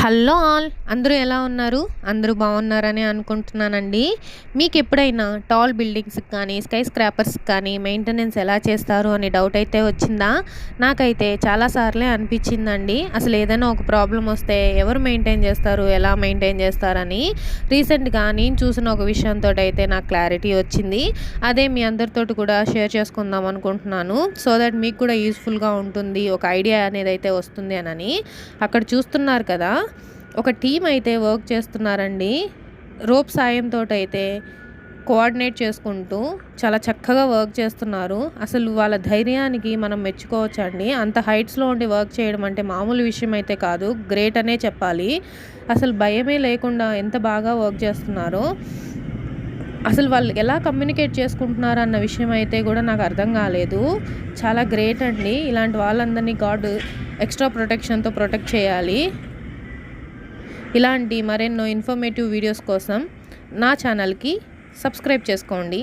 Hello all! అందరూ ఎలా ఉన్నారు? అందరూ బాగున్నారని అనుకుంటున్నానండి. మీకెప్పుడైనా టాల్ బిల్డింగ్స్‌కి కానీ, స్కై స్క్రాపర్స్‌కి కానీ మెయింటెనెన్స్ ఎలా చేస్తారు అని డౌట్ అయితే వచ్చిందా? నాకైతే చాలా సార్లే అనిపించిందండి. అసలు ఏదైనా ఒక ప్రాబ్లమ్ వస్తే ఎవరు మెయింటైన్ చేస్తారు? ఎలా మెయింటైన్ చేస్తారని. రీసెంట్‌గా నేను చూసిన ఒక విషయంతోటైతే నాకు క్లారిటీ వచ్చింది. అదే మీ అందరితోటి కూడా షేర్ చేసుకుందాం అనుకుంటున్నాను. సో దట్ మీకు కూడా యూజ్‌ఫుల్‌గా ఉంటుంది. ఒక ఐడియా అనేదైతే వస్తుంది అనని. అక్కడ చూస్తున్నారు కదా! ఒక టీమ్ అయితే వర్క్ చేస్తున్నారండి. రోప్ సాయంతోటైతే కోఆర్డినేట్ చేసుకుంటూ చాలా చక్కగా వర్క్ చేస్తున్నారు. అసలు వాళ్ళ ధైర్యానికి మనం మెచ్చుకోవచ్చండి. అంత హైట్స్‌లో ఉండి వర్క్ చేయడం అంటే మామూలు విషయం అయితే కాదు. గ్రేట్ అనే చెప్పాలి. అసలు భయమే లేకుండా ఎంత బాగా వర్క్ చేస్తున్నారో. అసలు వాళ్ళు ఎలా కమ్యూనికేట్ చేసుకుంటున్నారన్న విషయం అయితే కూడా నాకు అర్థం కాలేదు. చాలా గ్రేట్ అండి. ఇలాంటి వాళ్ళందరినీ గాడ్ ఎక్స్ట్రా ప్రొటెక్షన్‌తో ప్రొటెక్ట్ చేయాలి. ఇలాంటి మరెన్నో ఇన్ఫర్మేటివ్ వీడియోస్ కోసం నా ఛానల్‌కి సబ్స్క్రైబ్ చేసుకోండి.